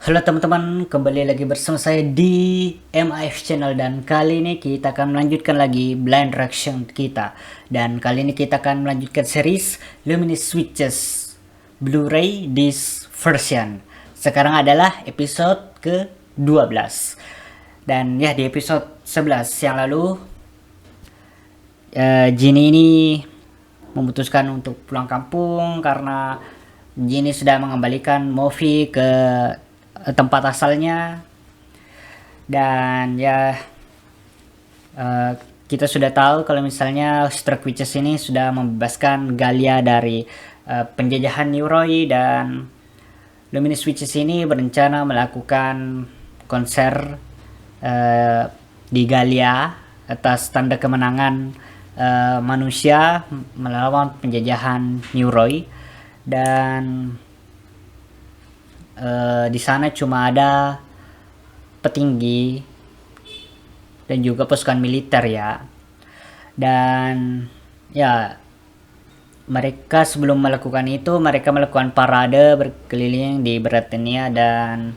Halo teman-teman, kembali lagi bersama saya di MIF Channel dan kali ini kita akan melanjutkan lagi blind reaction kita. Dan kali ini kita akan melanjutkan series Luminous Switches Blu-ray Disc Version. Sekarang adalah episode ke-12. Dan ya, di episode 11 yang lalu Jinny ini memutuskan untuk pulang kampung karena Jinny sudah mengembalikan Mofi ke tempat asalnya. Dan ya, kita sudah tahu kalau misalnya Stark Witches ini sudah membebaskan Galia dari penjajahan Newroy, dan Luminous Witches ini berencana melakukan konser di Galia atas tanda kemenangan manusia melawan penjajahan Newroy. Dan di sana cuma ada petinggi dan juga pasukan militer ya. Dan ya, mereka sebelum melakukan itu, mereka melakukan parade berkeliling di Britania. Dan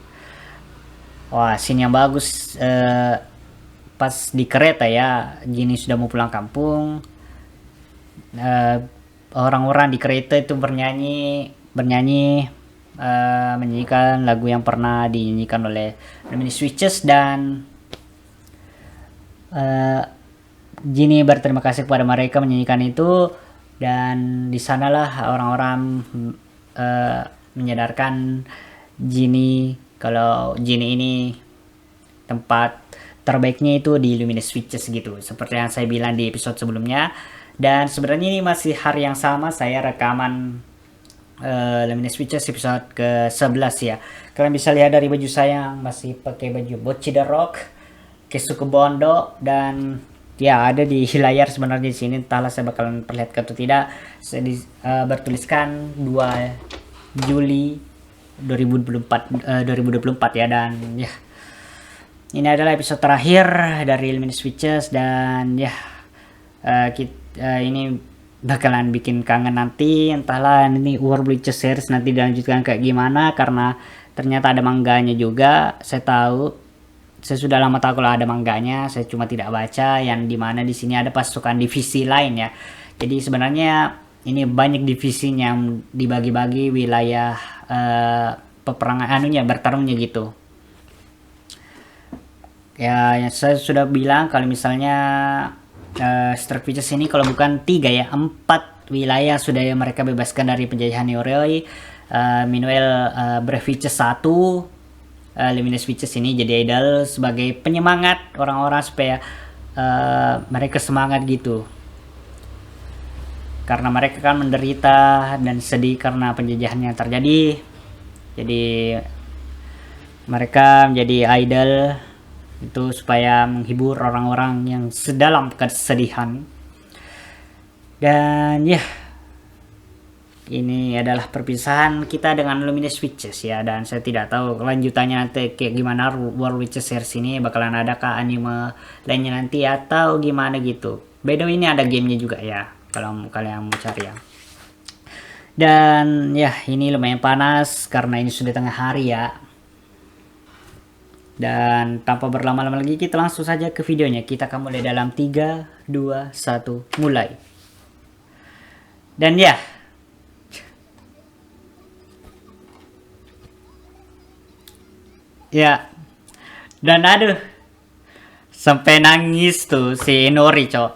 wah, scene yang bagus pas di kereta ya, Jinny sudah mau pulang kampung. Orang-orang di kereta itu bernyanyi menyanyikan lagu yang pernah dinyanyikan oleh Luminous Witches. Dan Jinny berterima kasih kepada mereka menyanyikan itu. Dan di sanalah orang-orang menyadarkan Jinny kalau Jinny ini tempat terbaiknya itu di Luminous Witches gitu, seperti yang saya bilang di episode sebelumnya. Dan sebenarnya ini masih hari yang sama saya rekaman Luminous Witches episode ke-11 ya. Kalian bisa lihat dari baju saya yang masih pakai baju Bocce the Rock, Keisuke Bondo, dan ya ada di layar sebenarnya di sini. Entahlah saya bakalan perlihatkan atau tidak. Saya bertuliskan 2 Juli 2024 ya. Dan ya, ini adalah episode terakhir dari Luminous Witches. Dan ya, ini bakalan bikin kangen nanti. Entahlah ini World Witches series nanti dilanjutkan kayak gimana, karena ternyata ada mangganya juga. Saya sudah lama tahu kalau ada mangganya, saya cuma tidak baca, yang dimana di sini ada pasukan divisi lain ya. Jadi sebenarnya ini banyak divisinya yang dibagi-bagi wilayah peperangan bertarungnya gitu. Ya, yang saya sudah bilang kalau misalnya Stark Witches ini kalau bukan 3 ya, 4 wilayah sudah mereka bebaskan dari penjajahan Newroy. Meanwhile Brave Witches 1, Luminous Witches ini jadi idol sebagai penyemangat orang-orang supaya mereka semangat gitu, karena mereka kan menderita dan sedih karena penjajahan yang terjadi. Jadi mereka menjadi idol itu supaya menghibur orang-orang yang sedalam kesedihan. Dan ya, ini adalah perpisahan kita dengan Luminous Witches ya. Dan saya tidak tahu kelanjutannya nanti kayak gimana World Witches series ini, bakalan adakah anime lainnya nanti atau gimana gitu. By the way, ini ada gamenya juga ya kalau kalian mau cari ya. Dan ya, ini lumayan panas karena ini sudah tengah hari ya. Dan tanpa berlama-lama lagi, kita langsung saja ke videonya. Kita akan mulai dalam 3, 2, 1, mulai. Dan ya, dan aduh, sampai nangis tuh si Nori, cok.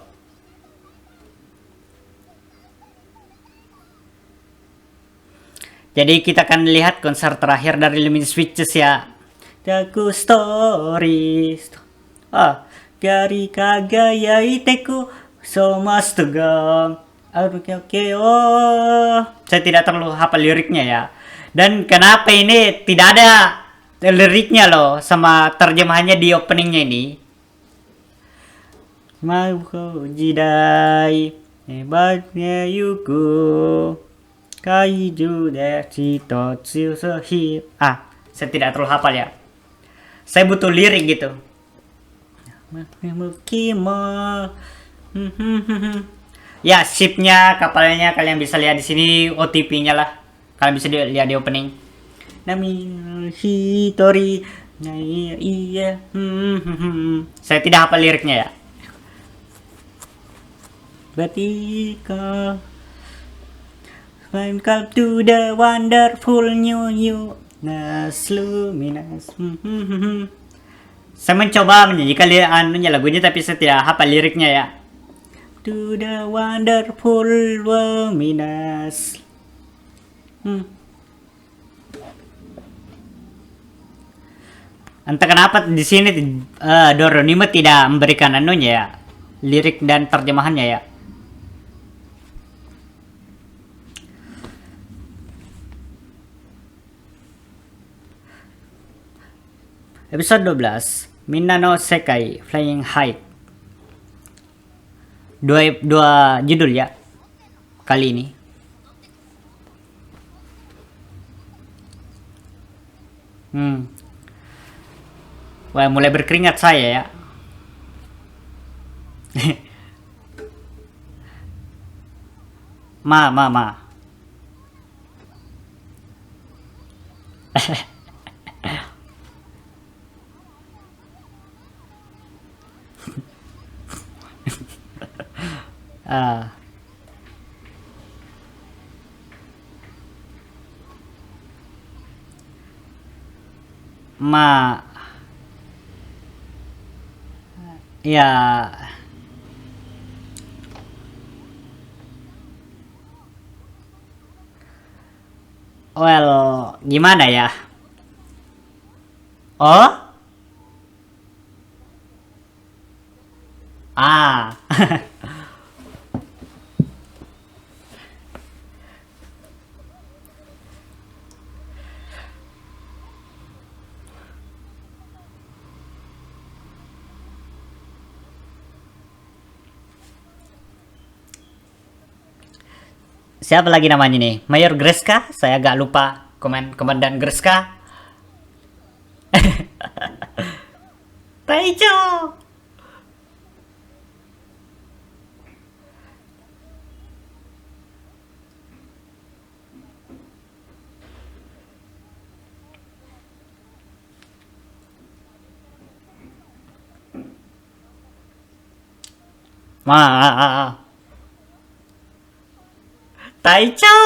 Jadi kita akan lihat konser terakhir dari Luminous Witches ya. Daku stories. Gari kagaya iteku somasu ga. Oke. Saya tidak terlalu hafal liriknya ya. Dan kenapa ini tidak ada liriknya loh sama terjemahannya di openingnya ini. Mau jidai hebatnya yuku kaiju desu totsu sehi. Saya tidak terlalu hafal ya. Saya butuh lirik gitu. Ya, shipnya, kapalnya kalian bisa lihat di sini, OTP-nya lah. Kalian bisa lihat di opening. Nami Hitori. Iya. Saya tidak hafal liriknya ya. Batika welcome to the wonderful new you. Nas luminous. Saya mencoba menyanyikan lagunya tapi saya tidak hafal liriknya ya. To the wonderful luminous. Entah kenapa di sini Doronimo tidak memberikan anunya ya, lirik dan terjemahannya ya. Episode 12 Minna no Sekai Flying High. Dua judul ya kali ini. Wah, mulai berkeringat saya ya. Ma. Ma. Ya. Well, gimana ya? Oh? Ah. Siapa lagi namanya nih? Mayor Greska? Saya agak lupa. Komandan Greska. Taicho. Taicho.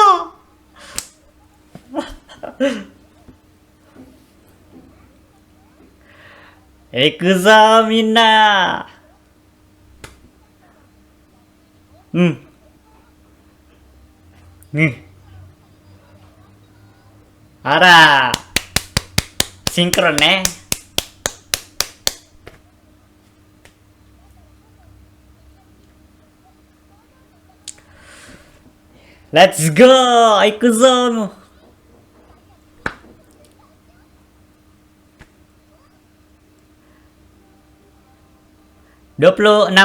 Ekuzo minna. Ara. Sinkron ne. Let's go, Ikuzo.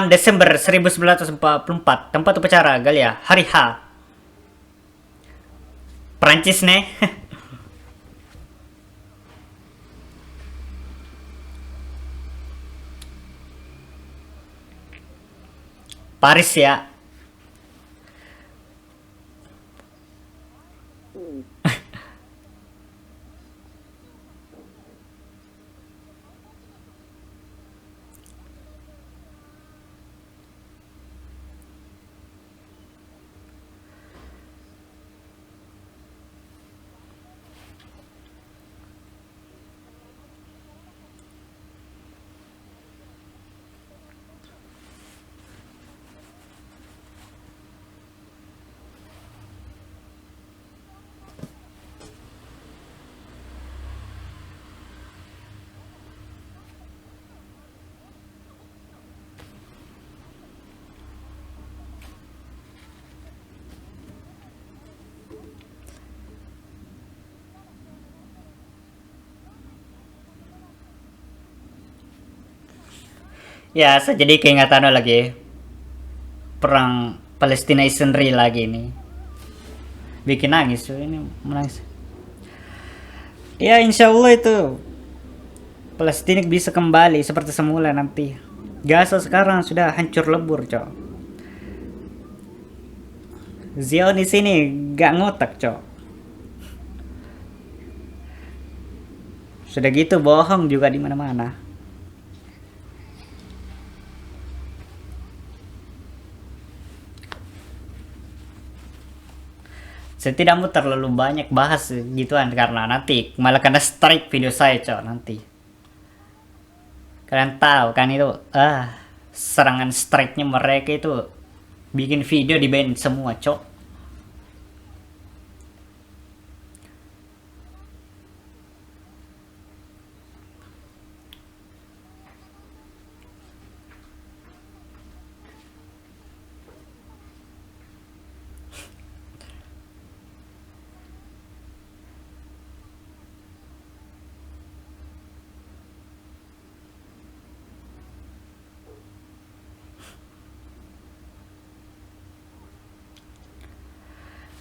Desember 1944, tempat upacara Galia, hari H. Perancis nih. Paris ya. Ya, saya jadi keingatan lagi. Perang Palestina Israel lagi ini. Bikin nangis tuh ini, menangis. Ya, insya Allah itu Palestina bisa kembali seperti semula nanti. Gaza sekarang sudah hancur lebur, cok. Zionis ini gak ngotak, cok. Sudah gitu bohong juga di mana-mana. Saya tidak mau terlalu banyak bahas gituan karena nanti malah kena strike video saya, cok, nanti. Kalian tahu kan itu serangan strike-nya mereka itu bikin video di ban semua, cok.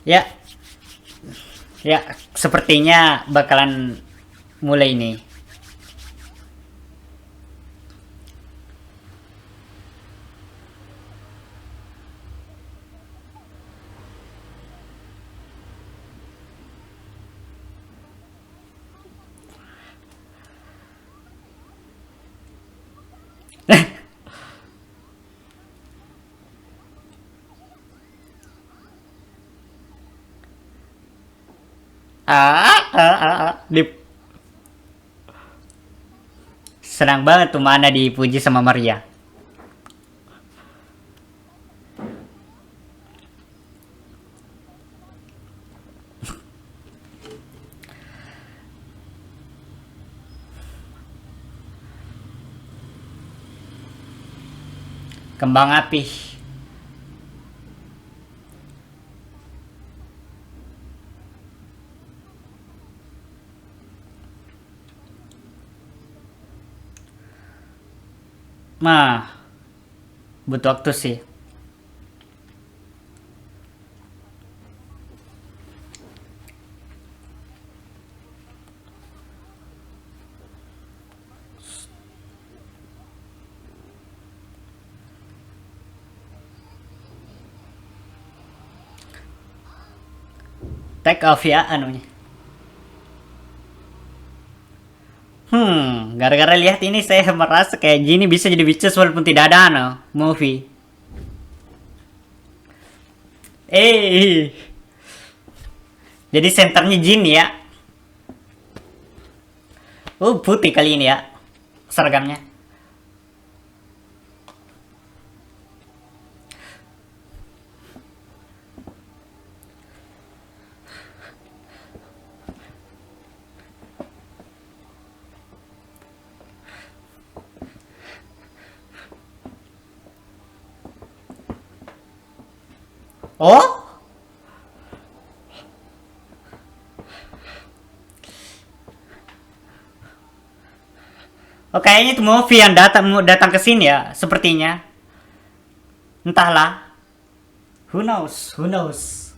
Ya, ya, sepertinya bakalan mulai nih. Di senang banget tuh mana dipuji sama Maria. Kembang api. Mah, butuh waktu sih. Take off ya anunya. Gara-gara lihat ini saya merasa kayak gini bisa jadi bitches walaupun tidak ada movie. Jadi senternya Jin ya. Putih kali ini ya seragamnya. Oh? Oh, kayaknya itu movie yang datang ke sini ya, sepertinya. Entahlah. Who knows? Who knows?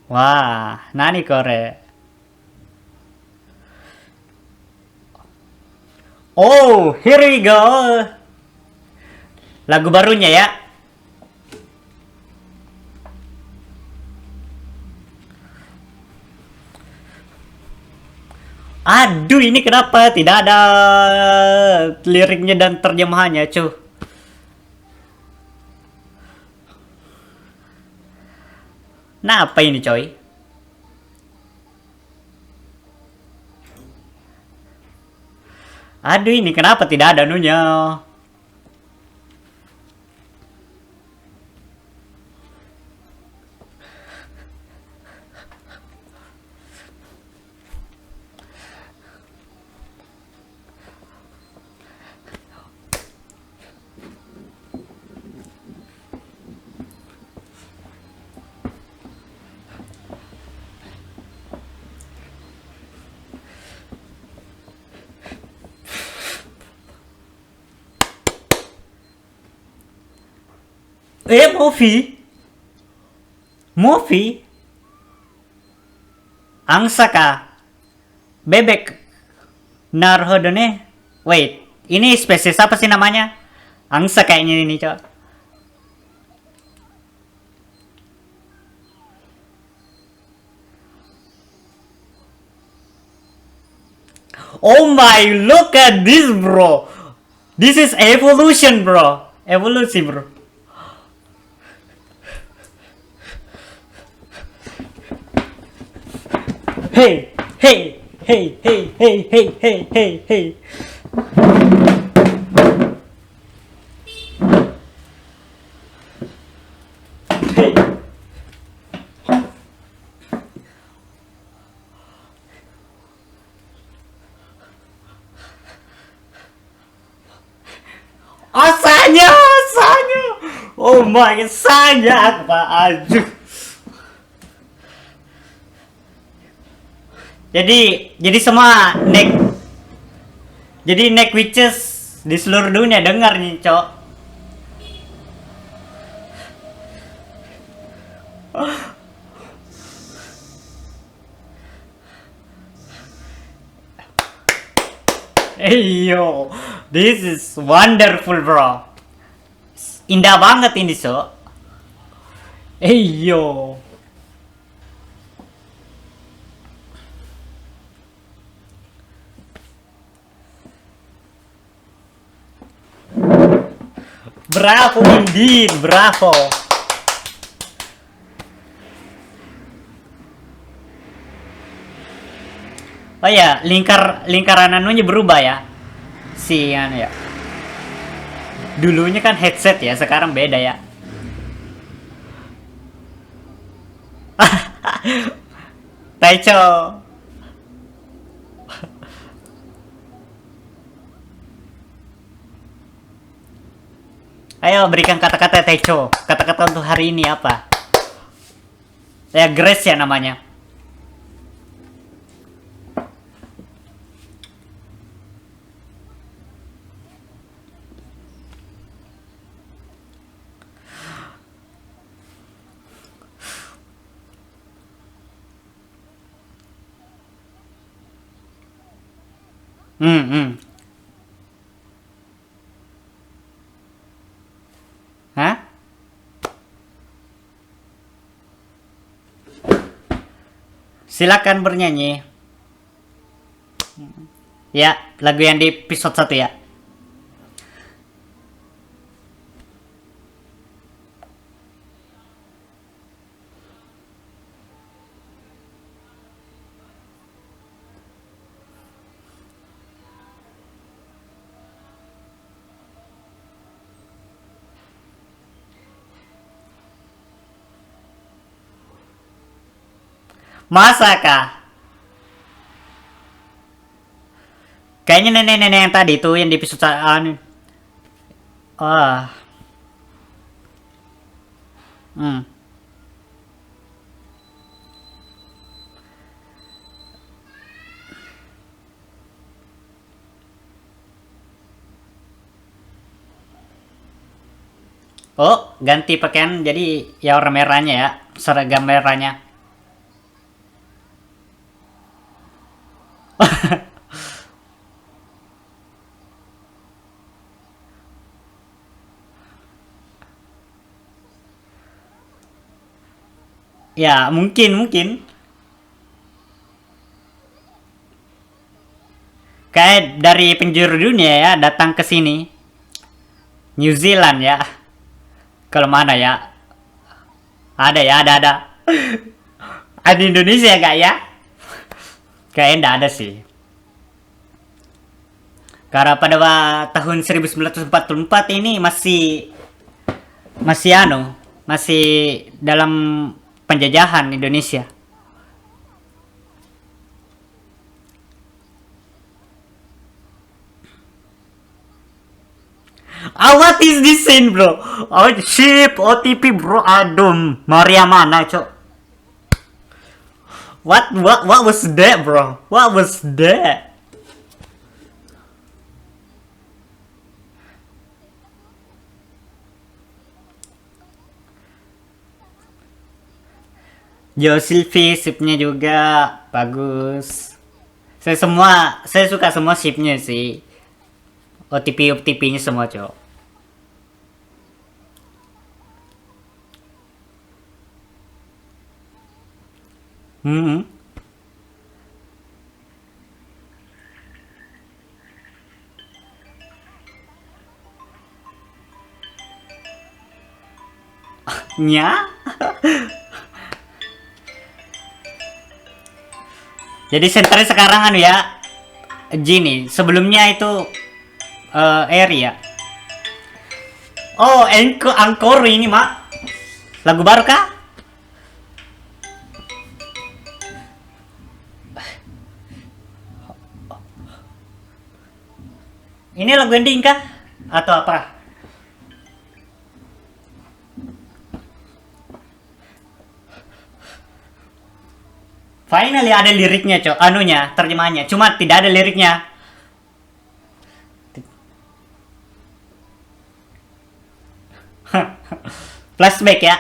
Wah, nani kore? Oh, here we go. Lagu barunya ya. Aduh, ini kenapa tidak ada liriknya dan terjemahannya, cuy? Nah, apa ini, coy? Aduh, ini kenapa tidak ada nunya? Movie? Movie? Angsa kah? Bebek. Naruhodo nih. Wait, ini spesies apa sih namanya? Angsa kayaknya ini, cok. Oh my, look at this, bro. This is evolution, bro. Evolusi, bro. Hey, hey, hey, hey, hey, hey, hey, hey, hey. Hey. Asanya, asanya. Oh my, asanya apa aja. Jadi semua neck witches di seluruh dunia dengar nih, Cok. Hey yo, this is wonderful, bro. Indah banget ini, Cok. Hey yo. Bravo indeed, bravo. Oh ya, lingkaran anunya berubah ya. Si anu ya. Dulunya kan headset ya, sekarang beda ya. Taicho. Ayo berikan kata-kata Taicho. Kata-kata untuk hari ini apa? Ya Grace ya namanya. Hmm. Hah? Silakan bernyanyi. Ya, lagu yang di episode 1 ya. Masa kah? Kayaknya nenek-nenek yang tadi tuh yang di episode anu. Ah. Hmm. Oh, ganti pakaian jadi ya warna merahnya ya, seragam merahnya. Ya, mungkin. Kayak dari penjuru dunia ya datang ke sini. New Zealand ya. Kalau mana ya? Ada ya, ada. Ada Indonesia gak ya? Kayaknya enggak ada sih. Karena pada tahun 1944 ini masih masih dalam penjajahan Indonesia. Ah, what is this scene, bro? Oh, ship OTP, bro. Aduh, Maria mana, cok? What was that, bro? What was that? Yo Sylvie shipnya juga bagus. Saya suka semua shipnya sih. OTP-OTP-nya semua, cok. Hmm. Nya. Jadi senternya sekarang anu ya, Genie. Sebelumnya itu Eri ya. Oh, Angkor ini mak. Lagu baru kah? Ini lagu ending kah? Atau apa? Finally ada liriknya, Cok. Anunya, terjemahnya. Cuma tidak ada liriknya. Flashback ya.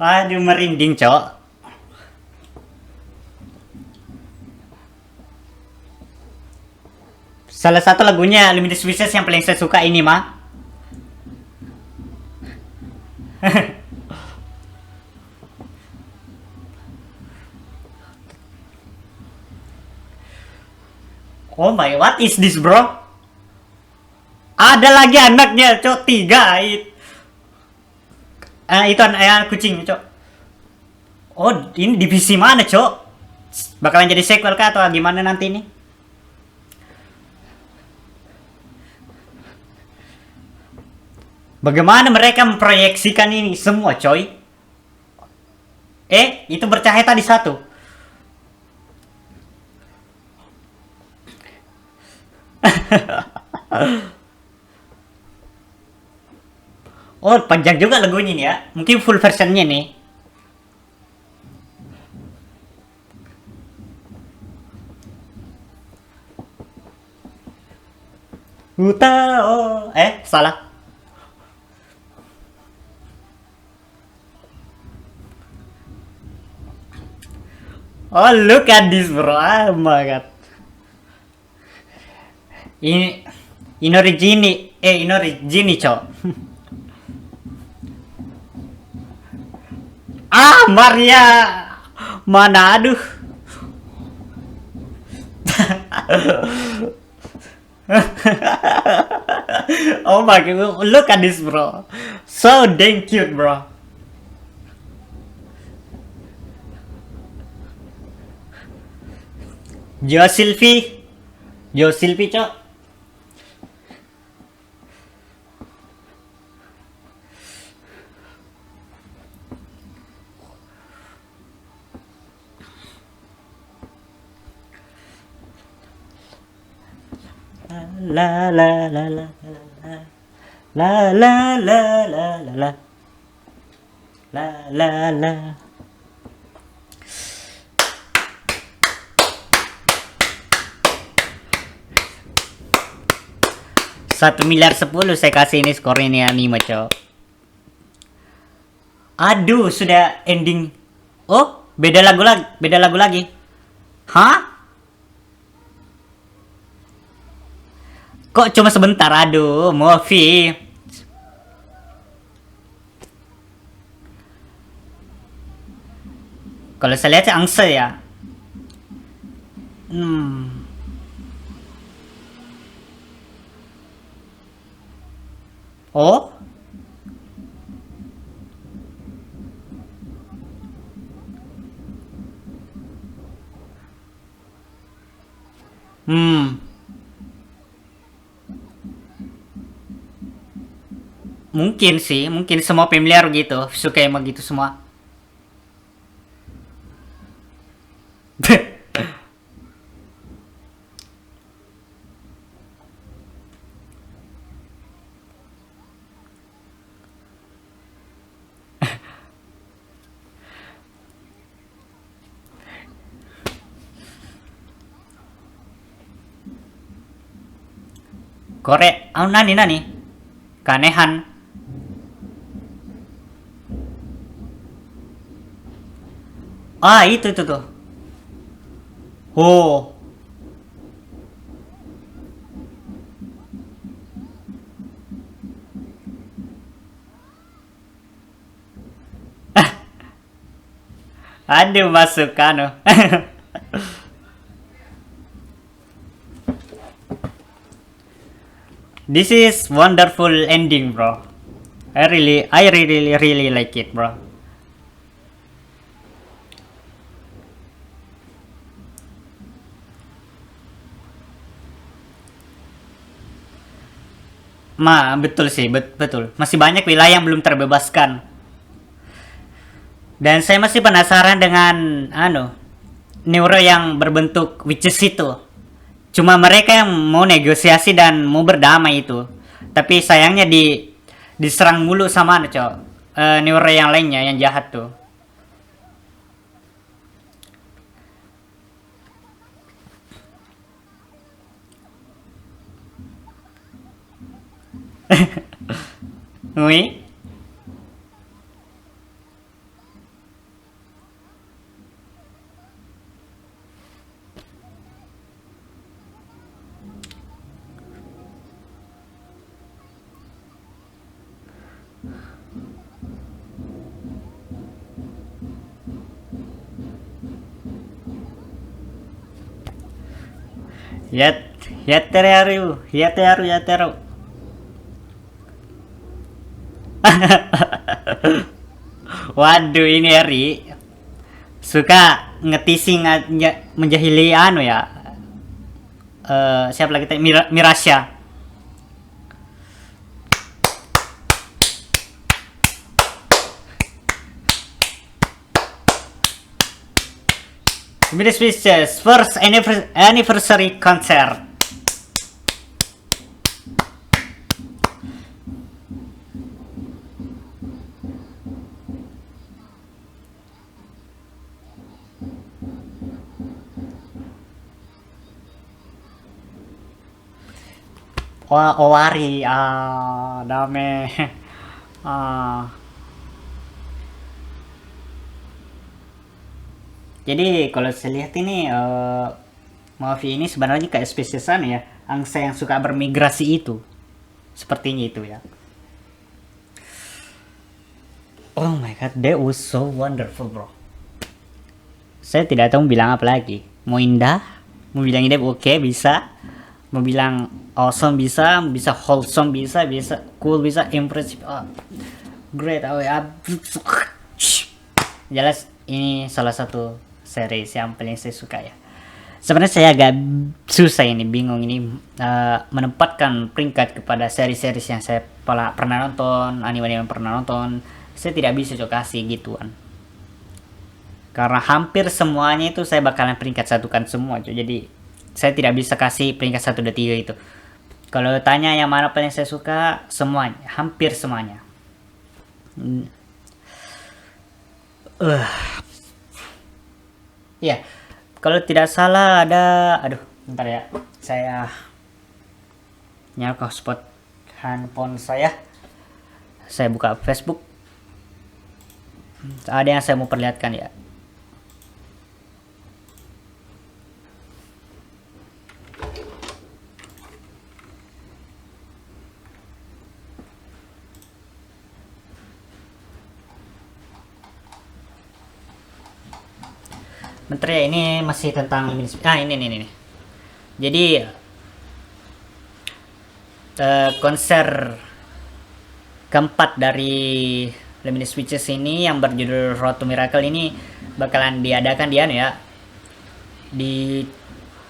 Aduh, merinding, Cok. Salah satu lagunya Limited Wishes yang paling saya suka ini, mah. Oh my, what is this, bro? Ada lagi anaknya, Cok. Tiga. Itu anak kucing, Cok. Oh, ini divisi mana, Cok? Bakalan jadi sequel kah atau gimana nanti ini? Bagaimana mereka memproyeksikan ini semua, coy? Itu bercahaya tadi satu. Oh, panjang juga lagunya nih ya. Mungkin full versionnya nih. Utao. Salah. Oh, look at this, bro. Oh my god. Ini Inorigini, cok. Maria. Mana, aduh. Oh my god, look at this, bro. So dang cute, bro. Jo Silvi, cok. La la la la la la la la la la la la la. Satu miliar 10 saya kasih ini skor ini anime, cok. Aduh, sudah ending. Oh, beda lagu lagi. Hah? Kok cuma sebentar? Aduh, movie. Kalau saya lihat sih angsa ya. Oh? Mungkin sih, mungkin semua familiar gitu, suka emang gitu semua. Korek, nani? Keanehan. Itu tuh. Oh. Aduh, masuk kano. This is wonderful ending, bro. I really like it, bro. Betul sih, betul. Masih banyak wilayah yang belum terbebaskan. Dan saya masih penasaran dengan neuro yang berbentuk witches itu. Cuma mereka yang mau negosiasi dan mau berdamai itu. Tapi sayangnya diserang mulu sama neuro yang lainnya yang jahat tuh. Wih. Yateru. Waduh, ini Eri suka ngetising menjahili ya. Siapa lagi tadi? Mirasya. Midas Pictures first anniversary concert. Owari, dame. Jadi kalau saya lihat ini Mavi ini sebenarnya kayak spesiesan ya, angsa yang suka bermigrasi itu. Sepertinya itu ya. Oh my god, that was so wonderful, bro. Saya tidak tahu bilang apa lagi. Mau indah, mau bilang indah oke, bisa. Mau bilang awesome bisa wholesome bisa cool bisa, impressive. Great. Jelas ini salah satu series yang paling saya suka ya. Sebenarnya saya agak susah ini, bingung ini menempatkan peringkat kepada seri-series yang saya pernah nonton, anime yang pernah nonton. Saya tidak bisa kasih gituan. Karena hampir semuanya itu saya bakalan peringkat satukan semua, jadi saya tidak bisa kasih peringkat 1, 2, 3 itu. Kalau tanya yang mana paling saya suka, semuanya, hampir semuanya. Ya, kalau tidak salah ada, bentar ya, saya nyalakan hotspot handphone saya buka Facebook. Ada yang saya mau perlihatkan ya. Menteri ini masih tentang ini. Jadi konser keempat dari Luminous Witches ini yang berjudul Road to Miracle ini bakalan diadakan di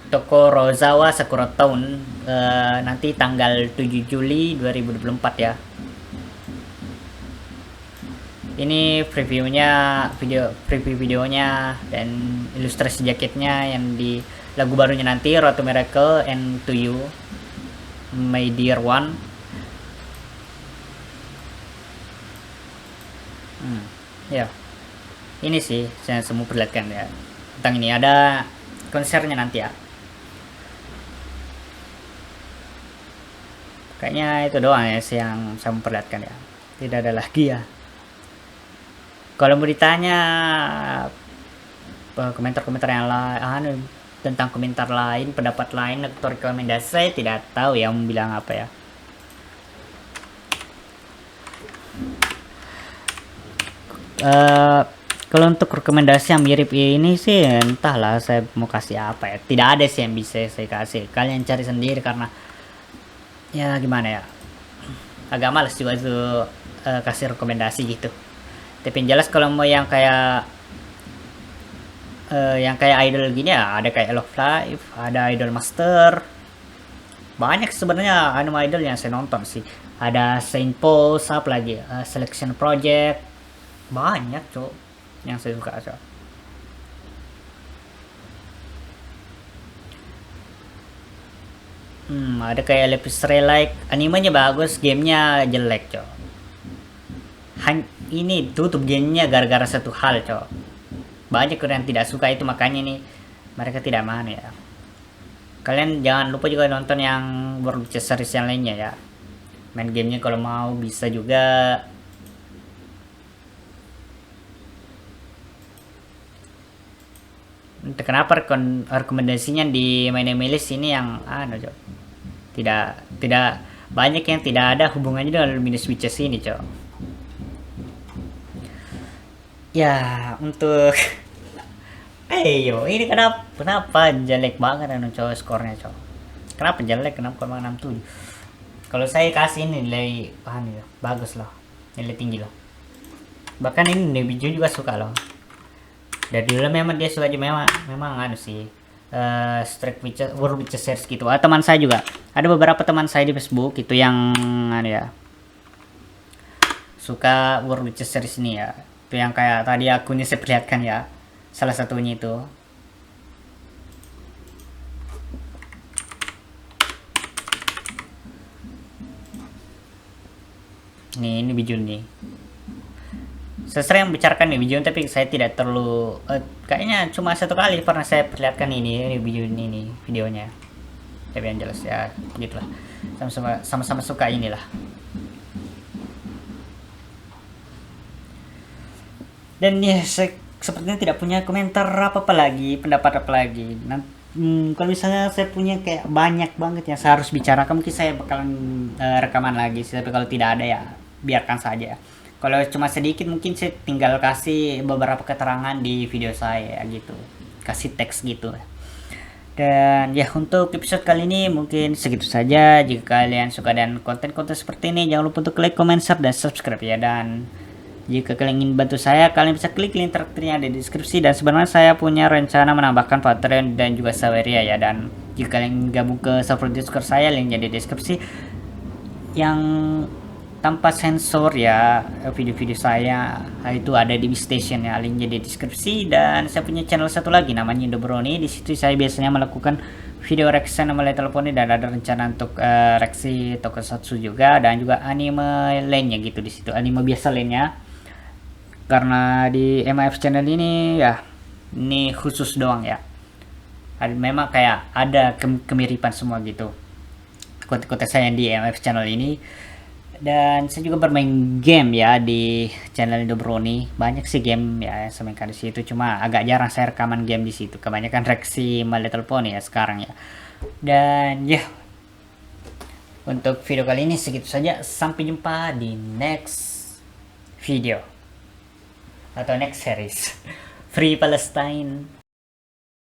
Toko Rozawa Sakura Town nanti tanggal 7 Juli 2024 ya. Ini preview videonya dan ilustrasi jaketnya yang di lagu barunya nanti, Road to Miracle and to You My Dear One. Ya, ini sih saya semua perlihatkan ya tentang ini, ada konsernya nanti ya. Kayaknya itu doang ya yang saya memperlihatkan ya, tidak ada lagi ya. Kalau mau ditanya komentar-komentar yang lain, tentang komentar lain, pendapat lain atau rekomendasi, saya tidak tahu ya mau bilang apa ya. Kalau untuk rekomendasi yang mirip ini sih entahlah saya mau kasih apa ya. Tidak ada sih yang bisa saya kasih. Kalian cari sendiri karena ya gimana ya. Agak males juga tuh kasih rekomendasi gitu. Tapi yang jelas kalau mau yang kayak idol gini ya ada kayak Love Live, ada Idol Master. Banyak sebenarnya anime idol yang saya nonton sih. Ada Saint Paul, apa lagi? Selection Project. Banyak, Cok, yang saya suka, Cok. Ada kayak Lepus Relic, animenya bagus, gamenya jelek, Cok. Ini tutup gamenya gara-gara satu hal, Cok. Banyak orang yang tidak suka itu, makanya nih mereka tidak mana ya. Kalian jangan lupa juga nonton yang World Chess Series yang lainnya ya. Main gamenya kalau mau bisa juga. Entah kenapa rekomendasinya di main list ini yang Cok. Tidak tidak banyak yang tidak ada hubungannya dengan Luminous Witches ini, Cok. Ya, untuk ayo ini kenapa jelek banget Cok skornya, Cok. Kenapa jelek? Kenapa 67? Kalau saya kasih ini nilai ya, bagus loh. Nilai tinggi loh. Bahkan ini Nebiju juga suka loh. Dari dulu memang dia suka aja, memang sih Strike Witches, World Witches Series gitu. Teman saya juga ada beberapa teman saya di Facebook itu yang ya suka World Witches Series ini ya. Itu yang kayak tadi akunnya saya perlihatkan ya. Salah satunya itu. Ini Bijun nih. Saya sering bicarakan nih Bijun, tapi saya tidak terlalu kayaknya cuma satu kali pernah saya perlihatkan ini Bijun ini videonya. Tapi yang jelas ya begitulah. Sama-sama suka inilah. Dan ya saya sepertinya tidak punya komentar apa lagi, pendapat apa lagi. Kalau misalnya saya punya kayak banyak banget yang saya harus bicarakan, mungkin saya bakalan rekaman lagi sih. Tapi kalau tidak ada ya biarkan saja. Kalau cuma sedikit mungkin saya tinggal kasih beberapa keterangan di video saya gitu, kasih teks gitu. Dan ya untuk episode kali ini mungkin segitu saja. Jika kalian suka dan konten-konten seperti ini, jangan lupa untuk like, comment, share, dan subscribe ya. Dan jika kalian ingin bantu saya, kalian bisa klik link terakhirnya ada di deskripsi. Dan sebenarnya saya punya rencana menambahkan Patreon dan juga Saweria ya. Dan jika kalian gabung ke server Discord saya, linknya di deskripsi. Yang tanpa sensor ya, video-video saya itu ada di Station ya, linknya di deskripsi. Dan saya punya channel satu lagi namanya Indobroni. Di situ saya biasanya melakukan video reaction sama telepon dan ada rencana untuk reaksi tokusatsu juga dan juga anime lainnya gitu di situ, anime biasa lainnya. Karena di MF channel ini ya ini khusus doang ya. Memang kayak ada kemiripan semua gitu konten-konten saya di MF channel ini. Dan saya juga bermain game ya di channel Indobroni. Banyak sih game ya yang saya mainkan di situ. Cuma agak jarang saya rekaman game di situ. Kebanyakan reaksi My Little Pony ya sekarang ya. Dan ya, untuk video kali ini segitu saja. Sampai jumpa di next video atau next series. Free Palestine.